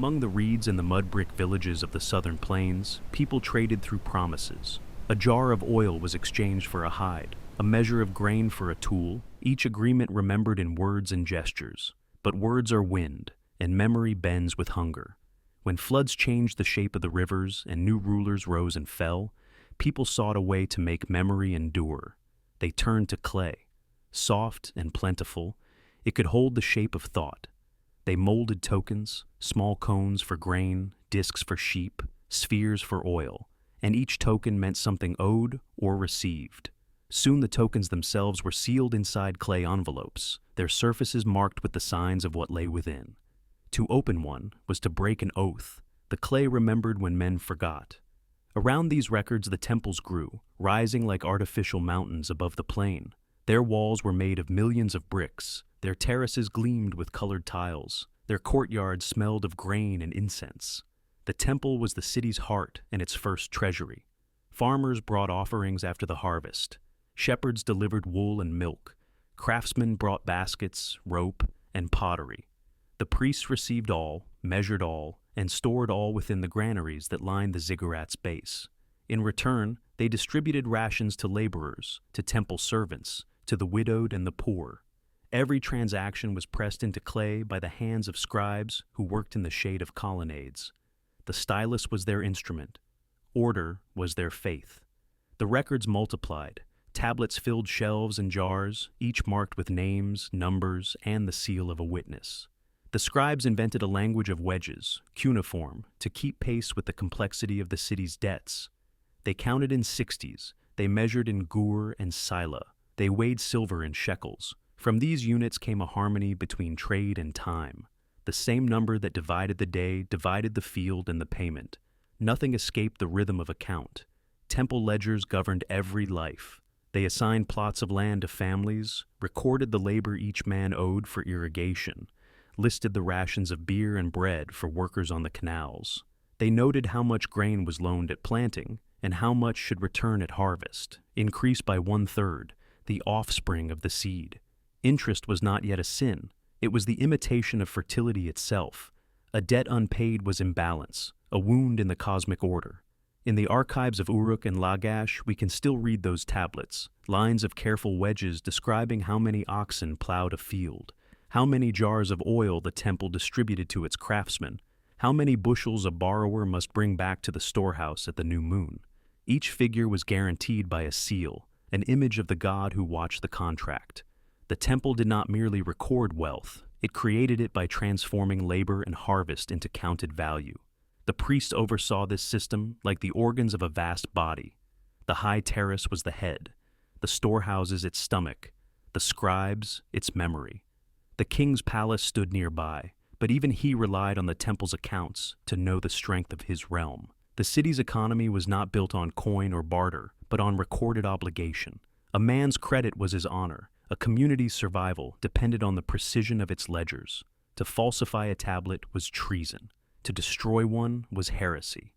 Among the reeds and the mud-brick villages of the southern plains, people traded through promises. A jar of oil was exchanged for a hide, a measure of grain for a tool, each agreement remembered in words and gestures. But words are wind, and memory bends with hunger. When floods changed the shape of the rivers and new rulers rose and fell, people sought a way to make memory endure. They turned to clay. Soft and plentiful, it could hold the shape of thought. They molded tokens, small cones for grain, discs for sheep, spheres for oil, and each token meant something owed or received. Soon the tokens themselves were sealed inside clay envelopes, their surfaces marked with the signs of what lay within. To open one was to break an oath. The clay remembered when men forgot. Around these records the temples grew, rising like artificial mountains above the plain. Their walls were made of millions of bricks, their terraces gleamed with colored tiles, their courtyards smelled of grain and incense. The temple was the city's heart and its first treasury. Farmers brought offerings after the harvest. Shepherds delivered wool and milk. Craftsmen brought baskets, rope, and pottery. The priests received all, measured all, and stored all within the granaries that lined the ziggurat's base. In return, they distributed rations to laborers, to temple servants, to the widowed and the poor. Every transaction was pressed into clay by the hands of scribes who worked in the shade of colonnades. The stylus was their instrument. Order was their faith. The records multiplied. Tablets filled shelves and jars, each marked with names, numbers, and the seal of a witness. The scribes invented a language of wedges, cuneiform, to keep pace with the complexity of the city's debts. They counted in sixties, they measured in gur and sila, they weighed silver in shekels. From these units came a harmony between trade and time. The same number that divided the day divided the field and the payment. Nothing escaped the rhythm of account. Temple ledgers governed every life. They assigned plots of land to families, recorded the labor each man owed for irrigation, listed the rations of beer and bread for workers on the canals. They noted how much grain was loaned at planting and how much should return at harvest, increased by 1/3, the offspring of the seed. Interest was not yet a sin. It was the imitation of fertility itself. A debt unpaid was imbalance, a wound in the cosmic order. In the archives of Uruk and Lagash, we can still read those tablets, lines of careful wedges describing how many oxen plowed a field, how many jars of oil the temple distributed to its craftsmen, how many bushels a borrower must bring back to the storehouse at the new moon. Each figure was guaranteed by a seal, an image of the god who watched the contract. The temple did not merely record wealth, it created it by transforming labor and harvest into counted value. The priest oversaw this system like the organs of a vast body. The high terrace was the head, the storehouses its stomach, the scribes its memory. The king's palace stood nearby, but even he relied on the temple's accounts to know the strength of his realm. The city's economy was not built on coin or barter, but on recorded obligation. A man's credit was his honor. A community's survival depended on the precision of its ledgers. To falsify a tablet was treason. To destroy one was heresy.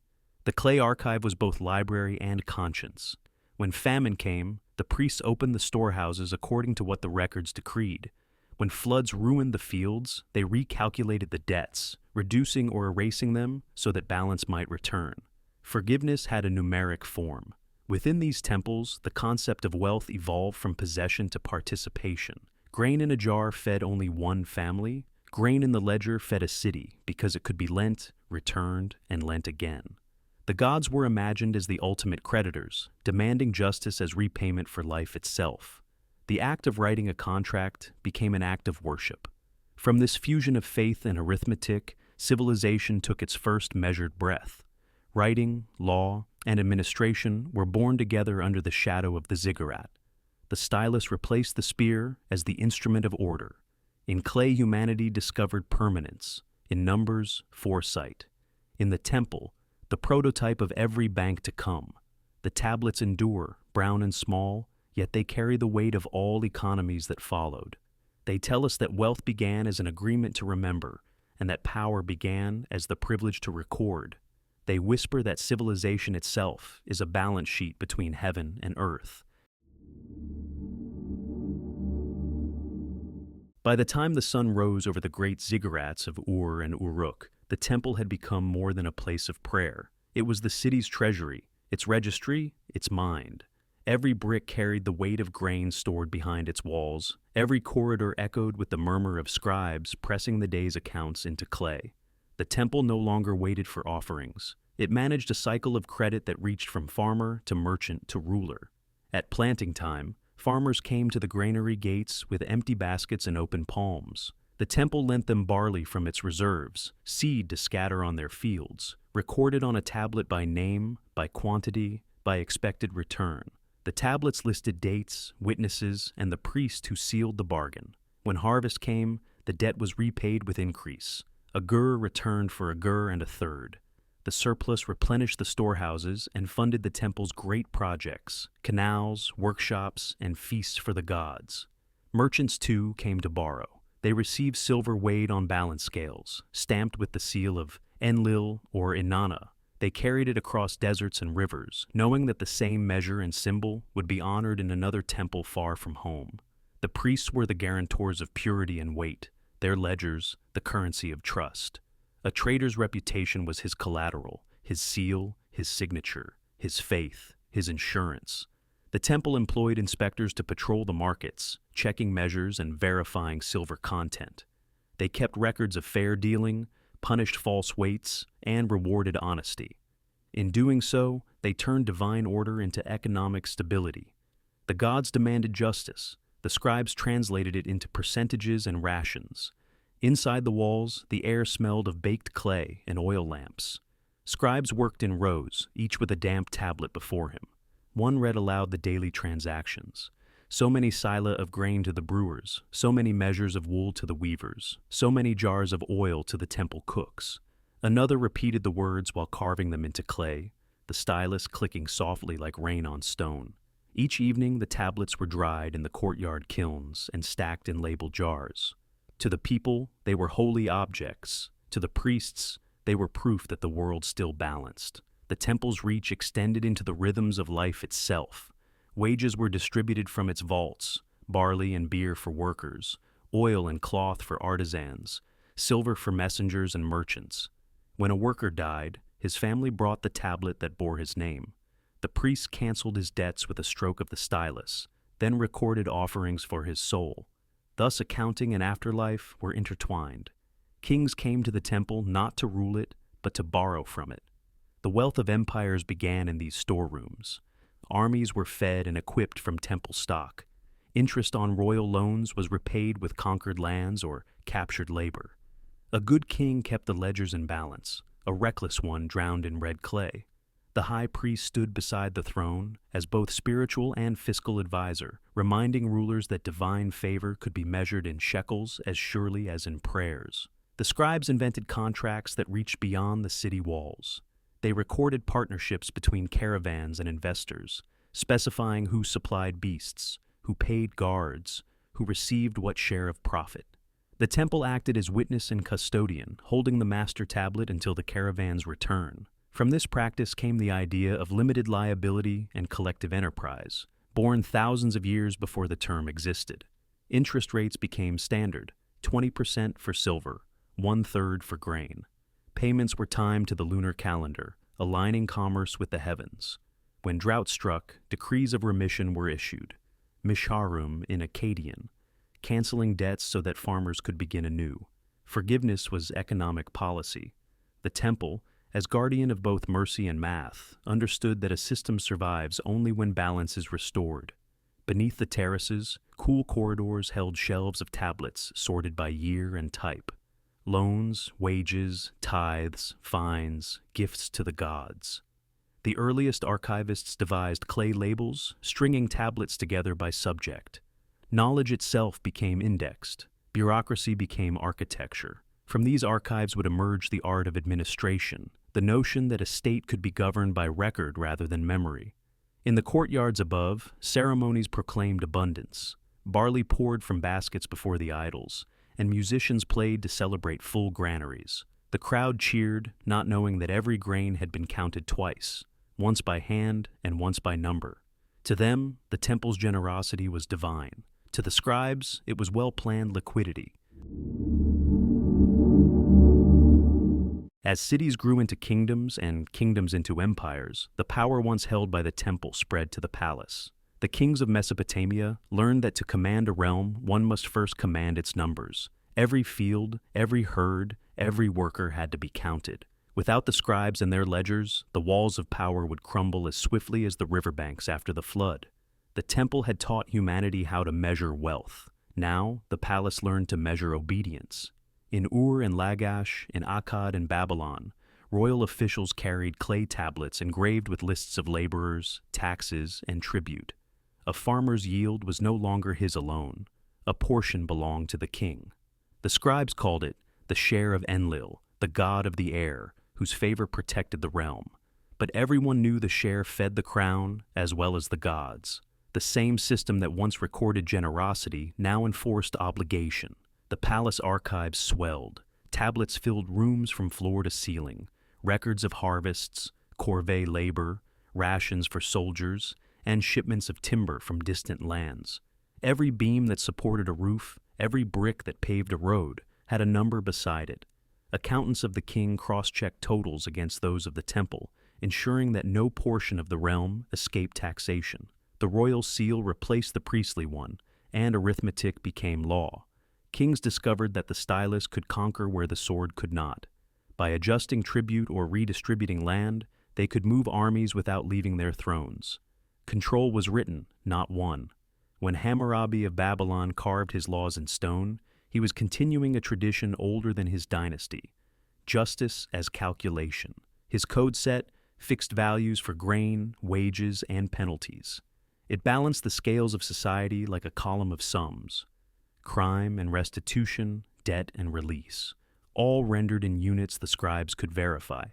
The clay archive was both library and conscience. When famine came, the priests opened the storehouses according to what the records decreed. When floods ruined the fields, they recalculated the debts, reducing or erasing them so that balance might return. Forgiveness had a numeric form. Within these temples, the concept of wealth evolved from possession to participation. Grain in a jar fed only one family. Grain in the ledger fed a city because it could be lent, returned, and lent again. The gods were imagined as the ultimate creditors, demanding justice as repayment for life itself. The act of writing a contract became an act of worship. From this fusion of faith and arithmetic, civilization took its first measured breath. Writing, law, and administration were born together under the shadow of the ziggurat. The stylus replaced the spear as the instrument of order. In clay, humanity discovered permanence. In numbers, foresight. In the temple, the prototype of every bank to come. The tablets endure, brown and small, yet they carry the weight of all economies that followed. They tell us that wealth began as an agreement to remember, and that power began as the privilege to record. They whisper that civilization itself is a balance sheet between heaven and earth. By the time the sun rose over the great ziggurats of Ur and Uruk, The temple had become more than a place of prayer. It was the city's treasury, its registry, its mind. Every brick carried the weight of grain stored behind its walls. Every corridor echoed with the murmur of scribes pressing the day's accounts into clay. The temple no longer waited for offerings. It managed a cycle of credit that reached from farmer to merchant to ruler. At planting time, farmers came to the granary gates with empty baskets and open palms. The temple lent them barley from its reserves, seed to scatter on their fields, recorded on a tablet by name, by quantity, by expected return. The tablets listed dates, witnesses, and the priest who sealed the bargain. When harvest came, the debt was repaid with increase. A gur returned for a gur and a third. The surplus replenished the storehouses and funded the temple's great projects, canals, workshops, and feasts for the gods. Merchants, too, came to borrow. They received silver weighed on balance scales, stamped with the seal of Enlil or Inanna. They carried it across deserts and rivers, knowing that the same measure and symbol would be honored in another temple far from home. The priests were the guarantors of purity and weight, their ledgers the currency of trust. A trader's reputation was his collateral, his seal, his signature, his faith, his insurance. The temple employed inspectors to patrol the markets, checking measures and verifying silver content. They kept records of fair dealing, punished false weights, and rewarded honesty. In doing so, they turned divine order into economic stability. The gods demanded justice. The scribes translated it into percentages and rations. Inside the walls, the air smelled of baked clay and oil lamps. Scribes worked in rows, each with a damp tablet before him. One read aloud the daily transactions. So many sila of grain to the brewers, so many measures of wool to the weavers, so many jars of oil to the temple cooks. Another repeated the words while carving them into clay, the stylus clicking softly like rain on stone. Each evening the tablets were dried in the courtyard kilns and stacked in labeled jars. To the people, they were holy objects. To the priests, they were proof that the world still balanced. The temple's reach extended into the rhythms of life itself. Wages were distributed from its vaults, barley and beer for workers, oil and cloth for artisans, silver for messengers and merchants. When a worker died, his family brought the tablet that bore his name. The priest canceled his debts with a stroke of the stylus, then recorded offerings for his soul. Thus accounting and afterlife were intertwined. Kings came to the temple not to rule it, but to borrow from it. The wealth of empires began in these storerooms. Armies were fed and equipped from temple stock. Interest on royal loans was repaid with conquered lands or captured labor. A good king kept the ledgers in balance. A reckless one drowned in red clay. The high priest stood beside the throne as both spiritual and fiscal advisor, reminding rulers that divine favor could be measured in shekels as surely as in prayers. The scribes invented contracts that reached beyond the city walls. They recorded partnerships between caravans and investors, specifying who supplied beasts, who paid guards, who received what share of profit. The temple acted as witness and custodian, holding the master tablet until the caravan's return. From this practice came the idea of limited liability and collective enterprise, born thousands of years before the term existed. Interest rates became standard, 20% for silver, 1/3 for grain. Payments were timed to the lunar calendar, aligning commerce with the heavens. When drought struck, decrees of remission were issued, misharum in Akkadian, canceling debts so that farmers could begin anew. Forgiveness was economic policy. The temple, as guardian of both mercy and math, understood that a system survives only when balance is restored. Beneath the terraces, cool corridors held shelves of tablets sorted by year and type. Loans, wages, tithes, fines, gifts to the gods. The earliest archivists devised clay labels, stringing tablets together by subject. Knowledge itself became indexed. Bureaucracy became architecture. From these archives would emerge the art of administration, the notion that a state could be governed by record rather than memory. In the courtyards above, ceremonies proclaimed abundance. Barley poured from baskets before the idols, and musicians played to celebrate full granaries. The crowd cheered, not knowing that every grain had been counted twice, once by hand and once by number. To them, the temple's generosity was divine. To the scribes, it was well-planned liquidity. As cities grew into kingdoms and kingdoms into empires, the power once held by the temple spread to the palace. The kings of Mesopotamia learned that to command a realm, one must first command its numbers. Every field, every herd, every worker had to be counted. Without the scribes and their ledgers, the walls of power would crumble as swiftly as the riverbanks after the flood. The temple had taught humanity how to measure wealth. Now, the palace learned to measure obedience. In Ur and Lagash, in Akkad and Babylon, royal officials carried clay tablets engraved with lists of laborers, taxes, and tribute. A farmer's yield was no longer his alone. A portion belonged to the king. The scribes called it the share of Enlil, the god of the air, whose favor protected the realm. But everyone knew the share fed the crown as well as the gods. The same system that once recorded generosity now enforced obligation. The palace archives swelled. Tablets filled rooms from floor to ceiling. Records of harvests, corvée labor, rations for soldiers, and shipments of timber from distant lands. Every beam that supported a roof, every brick that paved a road, had a number beside it. Accountants of the king cross-checked totals against those of the temple, ensuring that no portion of the realm escaped taxation. The royal seal replaced the priestly one, and arithmetic became law. Kings discovered that the stylus could conquer where the sword could not. By adjusting tribute or redistributing land, they could move armies without leaving their thrones. Control was written, not won. When Hammurabi of Babylon carved his laws in stone, he was continuing a tradition older than his dynasty. Justice as calculation. His code set fixed values for grain, wages, and penalties. It balanced the scales of society like a column of sums. Crime and restitution, debt and release, all rendered in units the scribes could verify.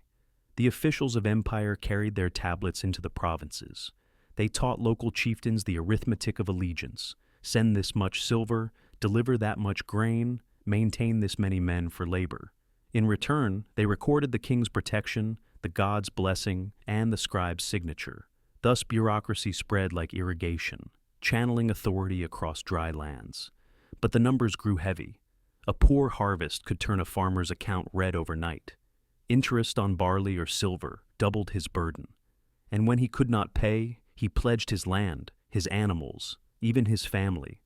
The officials of empire carried their tablets into the provinces. They taught local chieftains the arithmetic of allegiance. Send this much silver, deliver that much grain, maintain this many men for labor. In return, they recorded the king's protection, the god's blessing, and the scribe's signature. Thus bureaucracy spread like irrigation, channeling authority across dry lands. But the numbers grew heavy. A poor harvest could turn a farmer's account red overnight. Interest on barley or silver doubled his burden. And when he could not pay, he pledged his land, his animals, even his family.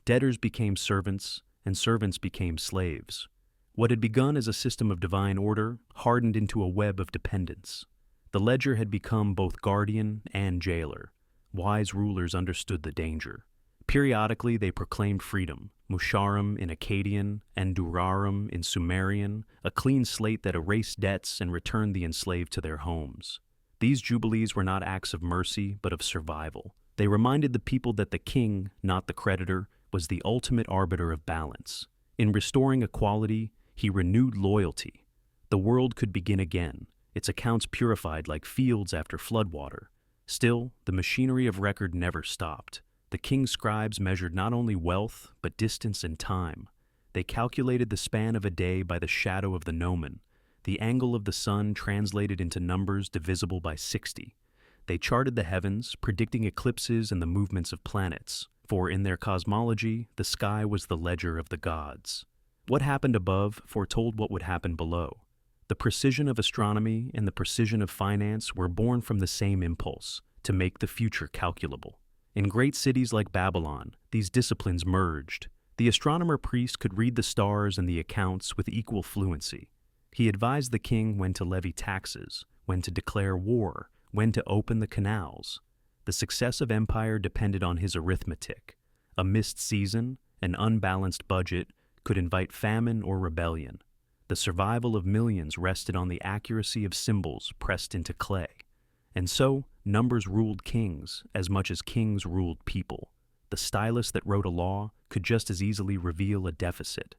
Debtors became servants, and servants became slaves. What had begun as a system of divine order hardened into a web of dependence. The ledger had become both guardian and jailer. Wise rulers understood the danger. Periodically, they proclaimed freedom, Musharim in Akkadian and Durarim in Sumerian, a clean slate that erased debts and returned the enslaved to their homes. These jubilees were not acts of mercy, but of survival. They reminded the people that the king, not the creditor, was the ultimate arbiter of balance. In restoring equality, he renewed loyalty. The world could begin again, its accounts purified like fields after floodwater. Still, the machinery of record never stopped. The king's scribes measured not only wealth, but distance and time. They calculated the span of a day by the shadow of the gnomon, the angle of the sun translated into numbers divisible by 60. They charted the heavens, predicting eclipses and the movements of planets, for in their cosmology, the sky was the ledger of the gods. What happened above foretold what would happen below. The precision of astronomy and the precision of finance were born from the same impulse, to make the future calculable. In great cities like Babylon, these disciplines merged. The astronomer-priest could read the stars and the accounts with equal fluency. He advised the king when to levy taxes, when to declare war, when to open the canals. The success of empire depended on his arithmetic. A missed season, an unbalanced budget, could invite famine or rebellion. The survival of millions rested on the accuracy of symbols pressed into clay. And so, numbers ruled kings as much as kings ruled people. The stylus that wrote a law could just as easily reveal a deficit.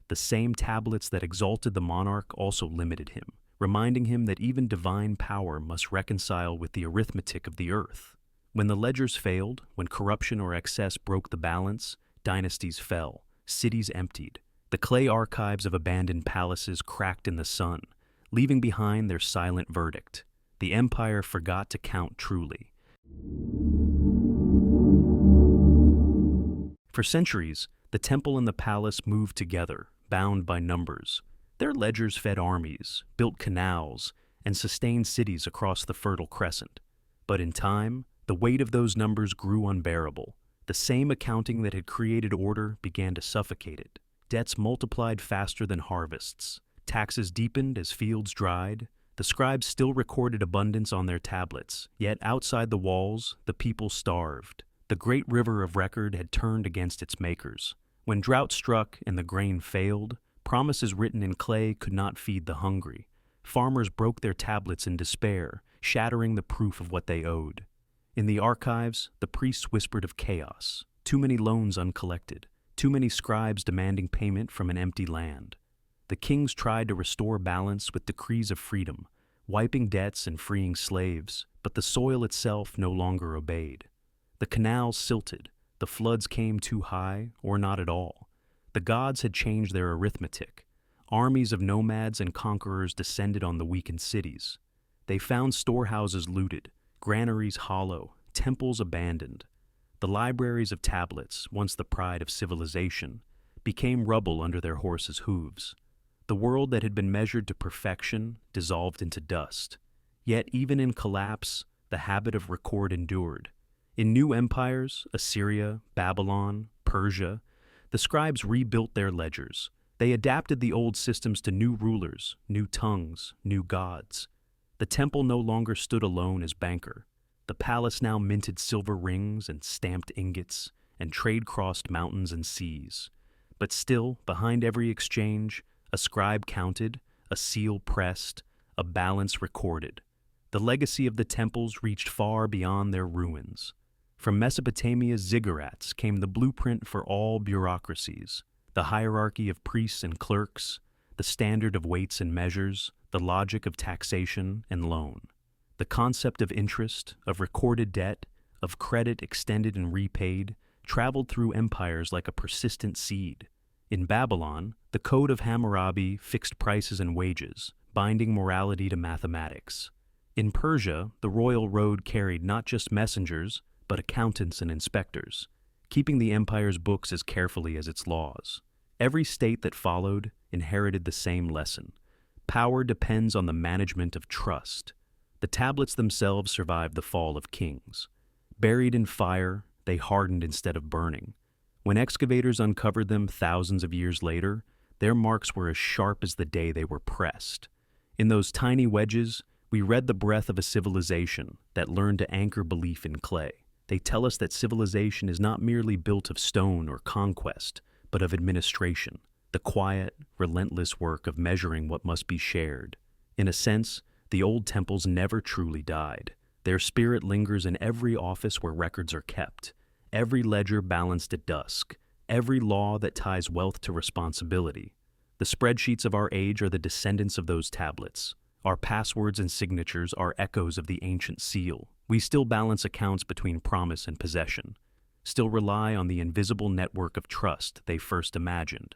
The same tablets that exalted the monarch also limited him, reminding him that even divine power must reconcile with the arithmetic of the earth. When the ledgers failed, when corruption or excess broke the balance, dynasties fell, cities emptied. The clay archives of abandoned palaces cracked in the sun, leaving behind their silent verdict. The empire forgot to count truly. For centuries, the temple and the palace moved together, bound by numbers. Their ledgers fed armies, built canals, and sustained cities across the Fertile Crescent. But in time, the weight of those numbers grew unbearable. The same accounting that had created order began to suffocate it. Debts multiplied faster than harvests. Taxes deepened as fields dried. The scribes still recorded abundance on their tablets, yet outside the walls, the people starved. The great river of record had turned against its makers. When drought struck and the grain failed, promises written in clay could not feed the hungry. Farmers broke their tablets in despair, shattering the proof of what they owed. In the archives, the priests whispered of chaos, too many loans uncollected, too many scribes demanding payment from an empty land. The kings tried to restore balance with decrees of freedom, wiping debts and freeing slaves, but the soil itself no longer obeyed. The canals silted, the floods came too high or not at all. The gods had changed their arithmetic. Armies of nomads and conquerors descended on the weakened cities. They found storehouses looted, granaries hollow, temples abandoned. The libraries of tablets, once the pride of civilization, became rubble under their horses' hooves. The world that had been measured to perfection dissolved into dust. Yet even in collapse, the habit of record endured. In new empires, Assyria, Babylon, Persia, the scribes rebuilt their ledgers. They adapted the old systems to new rulers, new tongues, new gods. The temple no longer stood alone as banker. The palace now minted silver rings and stamped ingots, and trade crossed mountains and seas. But still, behind every exchange, a scribe counted, a seal pressed, a balance recorded. The legacy of the temples reached far beyond their ruins. From Mesopotamia's ziggurats came the blueprint for all bureaucracies, the hierarchy of priests and clerks, the standard of weights and measures, the logic of taxation and loan. The concept of interest, of recorded debt, of credit extended and repaid, traveled through empires like a persistent seed. In Babylon, the Code of Hammurabi fixed prices and wages, binding morality to mathematics. In Persia, the royal road carried not just messengers, but accountants and inspectors, keeping the empire's books as carefully as its laws. Every state that followed inherited the same lesson. Power depends on the management of trust. The tablets themselves survived the fall of kings. Buried in fire, they hardened instead of burning. When excavators uncovered them thousands of years later, their marks were as sharp as the day they were pressed. In those tiny wedges, we read the breath of a civilization that learned to anchor belief in clay. They tell us that civilization is not merely built of stone or conquest, but of administration, the quiet, relentless work of measuring what must be shared. In a sense, the old temples never truly died. Their spirit lingers in every office where records are kept, every ledger balanced at dusk, every law that ties wealth to responsibility. The spreadsheets of our age are the descendants of those tablets. Our passwords and signatures are echoes of the ancient seal. We still balance accounts between promise and possession, still rely on the invisible network of trust they first imagined.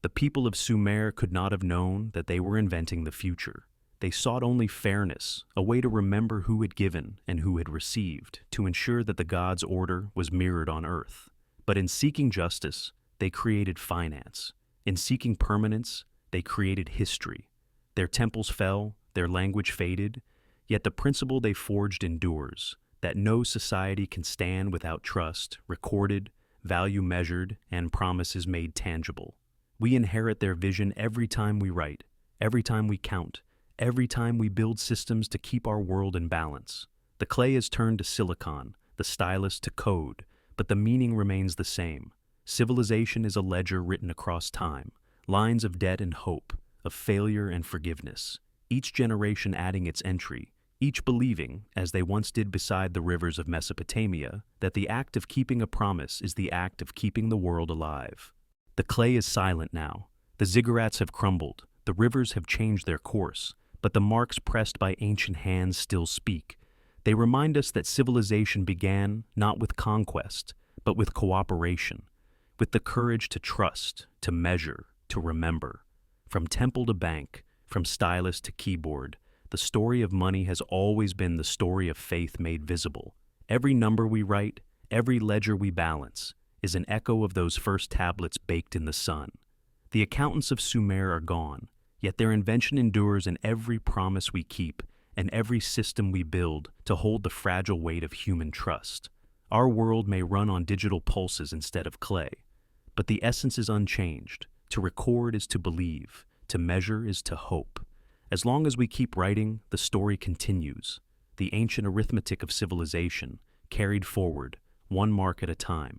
The people of Sumer could not have known that they were inventing the future. They sought only fairness, a way to remember who had given and who had received, to ensure that the gods' order was mirrored on earth. But in seeking justice, they created finance. In seeking permanence, they created history. Their temples fell, their language faded, yet the principle they forged endures, that no society can stand without trust, recorded, value measured, and promises made tangible. We inherit their vision every time we write, every time we count, every time we build systems to keep our world in balance. The clay is turned to silicon, the stylus to code, but the meaning remains the same. Civilization is a ledger written across time, lines of debt and hope, of failure and forgiveness, each generation adding its entry, each believing, as they once did beside the rivers of Mesopotamia, that the act of keeping a promise is the act of keeping the world alive. The clay is silent now. The ziggurats have crumbled. The rivers have changed their course, but the marks pressed by ancient hands still speak. They remind us that civilization began not with conquest, but with cooperation, with the courage to trust, to measure, to remember. From temple to bank, from stylus to keyboard, the story of money has always been the story of faith made visible. Every number we write, every ledger we balance, is an echo of those first tablets baked in the sun. The accountants of Sumer are gone, Yet their invention endures in every promise we keep and every system we build to hold the fragile weight of human trust. Our world may run on digital pulses instead of clay, but the essence is unchanged. To record is to believe, to measure is to hope. As long as we keep writing, the story continues, the ancient arithmetic of civilization, carried forward, one mark at a time.